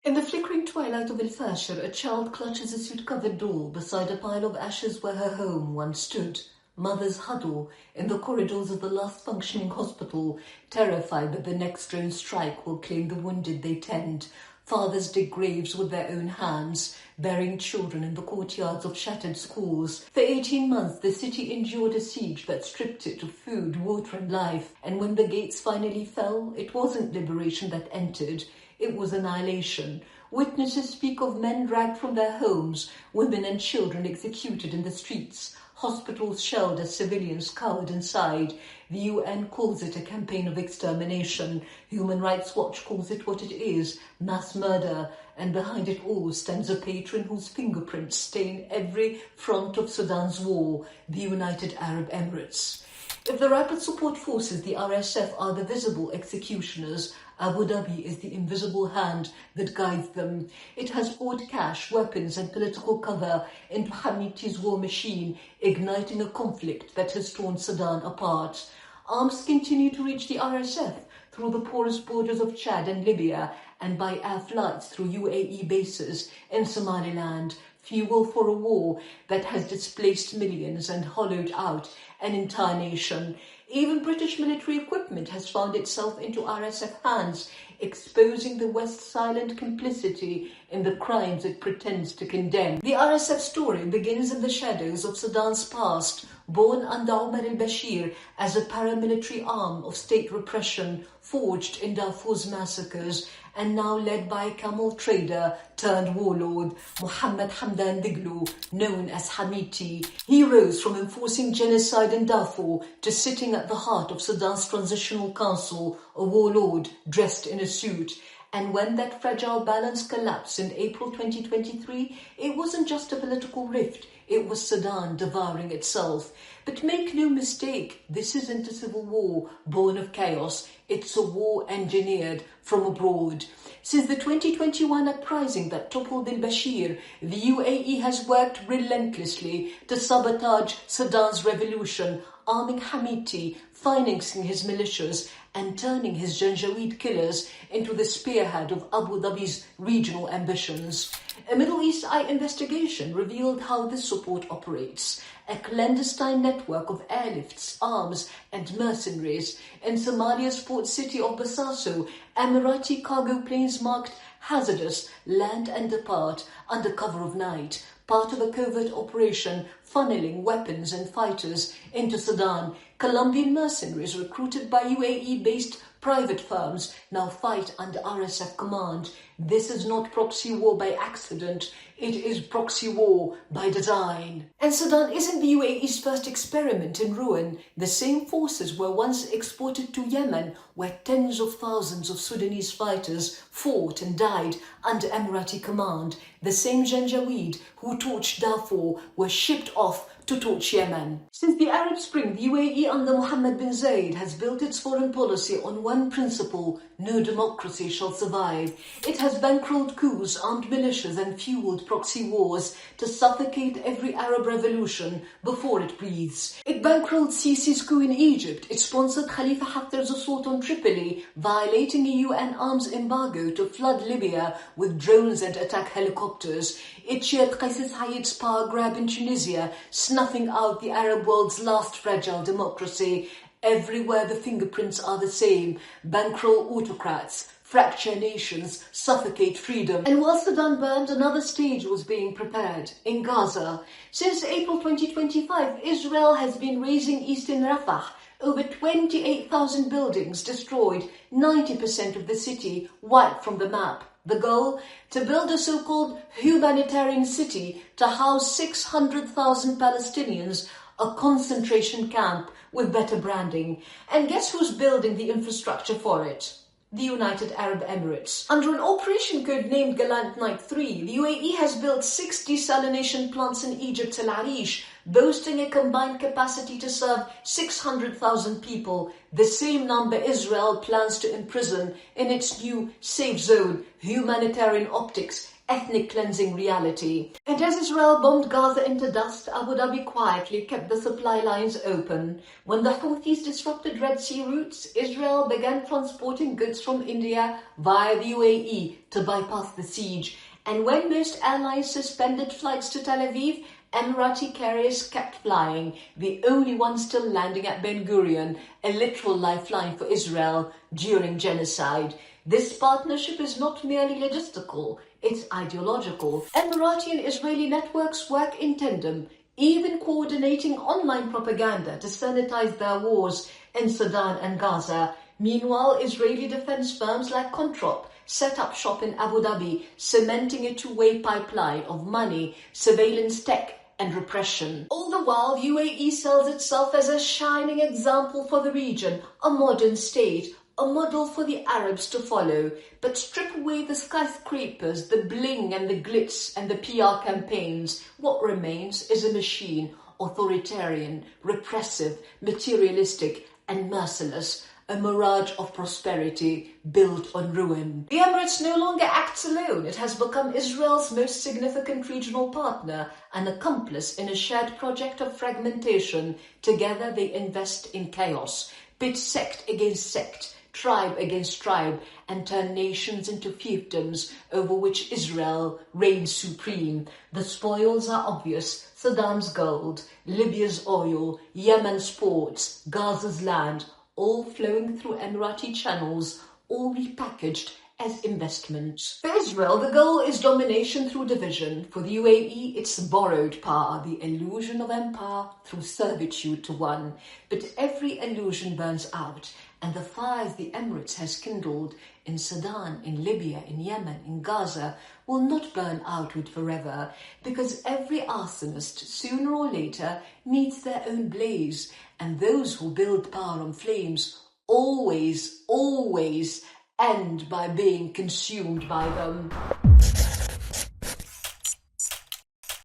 In the flickering twilight of El-Faşir, a child clutches a soot-covered doll beside a pile of ashes where her home once stood. Mothers huddle in the corridors of the last functioning hospital, terrified that the next drone strike will claim the wounded they tend. Fathers dig graves with their own hands, burying children in the courtyards of shattered schools. For 18 months, the city endured a siege that stripped it of food, water and life. And when the gates finally fell, it wasn't liberation that entered, it was annihilation. Witnesses speak of men dragged from their homes, women and children executed in the streets, hospitals shelled as civilians cowered inside. The UN calls it a campaign of extermination. Human Rights Watch calls it what it is, mass murder. And behind it all stands a patron whose fingerprints stain every front of Sudan's war, the United Arab Emirates. If the Rapid Support Forces, the RSF, are the visible executioners, Abu Dhabi is the invisible hand that guides them. It has poured cash, weapons and political cover into Hamiti's war machine, igniting a conflict that has torn Sudan apart. Arms continue to reach the RSF through the porous borders of Chad and Libya and by air flights through UAE bases in Somaliland. Fuel for a war that has displaced millions and hollowed out an entire nation. Even British military equipment has found itself into RSF hands, exposing the West's silent complicity in the crimes it pretends to condemn. The RSF story begins in the shadows of Sudan's past, born under Omar al-Bashir as a paramilitary arm of state repression forged in Darfur's massacres, and now led by a camel trader turned warlord, Mohammed Hamdan Daglo, known as Hamiti. He rose from enforcing genocide in Darfur to sitting at the heart of Sudan's Transitional Council, a warlord dressed in a suit. And when that fragile balance collapsed in April 2023, it wasn't just a political rift, it was Sudan devouring itself. But make no mistake, this isn't a civil war born of chaos, it's a war engineered from abroad. Since the 2021 uprising that toppled al-Bashir, the UAE has worked relentlessly to sabotage Sudan's revolution, arming Hamiti, financing his militias, and turning his Janjaweed killers into the spearhead of Abu Dhabi's regional ambitions. A Middle East Eye investigation revealed how this support operates. A clandestine network of airlifts, arms and mercenaries. In Somalia's port city of Bosaso, Emirati cargo planes marked hazardous land and depart under cover of night, part of a covert operation funneling weapons and fighters into Sudan. Colombian mercenaries recruited by UAE-based private firms now fight under RSF command. This is not proxy war by accident, it is proxy war by design. And Sudan isn't the UAE's first experiment in ruin. The same forces were once exported to Yemen, where tens of thousands of Sudanese fighters fought and died under Emirati command. The same Janjaweed who torched Darfur were shipped off to torch Yemen. Since the Arab Spring, the UAE under Mohammed bin Zayed has built its foreign policy on one principle: no democracy shall survive. It has bankrolled coups, armed militias and fueled proxy wars to suffocate every Arab revolution before it breathes. It bankrolled Sisi's coup in Egypt. It sponsored Khalifa Haftar's assault on Tripoli, violating a UN arms embargo to flood Libya with drones and attack helicopters. It cheered Qais Said's power grab in Tunisia, snuffing out the Arab world's last fragile democracy. Everywhere the fingerprints are the same: bankroll autocrats, fracture nations, suffocate freedom. And while Sudan burned, another stage was being prepared in Gaza. Since April 2025, Israel has been razing eastern Rafah. Over 28,000 buildings destroyed, 90% of the city wiped from the map. The goal? To build a so-called humanitarian city to house 600,000 Palestinians, a concentration camp with better branding. And guess who's building the infrastructure for it? The United Arab Emirates. Under an operation code named Gallant Night 3, the UAE has built 6 desalination plants in Egypt's El Arish, boasting a combined capacity to serve 600,000 people, the same number Israel plans to imprison in its new safe zone, humanitarian optics, ethnic cleansing reality. And as Israel bombed Gaza into dust, Abu Dhabi quietly kept the supply lines open. When the Houthis disrupted Red Sea routes, Israel began transporting goods from India via the UAE to bypass the siege. And when most allies suspended flights to Tel Aviv, Emirati carriers kept flying, the only ones still landing at Ben Gurion, a literal lifeline for Israel during genocide. This partnership is not merely logistical, it's ideological. Emirati and Israeli networks work in tandem, even coordinating online propaganda to sanitize their wars in Sudan and Gaza. Meanwhile, Israeli defense firms like Kontrop set up shop in Abu Dhabi, cementing a two-way pipeline of money, surveillance tech, and repression. All the while, UAE sells itself as a shining example for the region, a modern state, a model for the Arabs to follow. But strip away the skyscrapers, the bling and the glitz and the PR campaigns, what remains is a machine, authoritarian, repressive, materialistic, and merciless. A mirage of prosperity built on ruin. The Emirates no longer acts alone. It has become Israel's most significant regional partner, an accomplice in a shared project of fragmentation. Together they invest in chaos, pit sect against sect, tribe against tribe, and turn nations into fiefdoms over which Israel reigns supreme. The spoils are obvious. Saddam's gold, Libya's oil, Yemen's ports, Gaza's land, all flowing through Emirati channels, all repackaged as investments. For Israel, the goal is domination through division. For the UAE, it's borrowed power, the illusion of empire through servitude to one. But every illusion burns out, and the fires the Emirates has kindled in Sudan, in Libya, in Yemen, in Gaza will not burn out with forever, because every arsonist, sooner or later, needs their own blaze, and those who build power on flames always end by being consumed by them.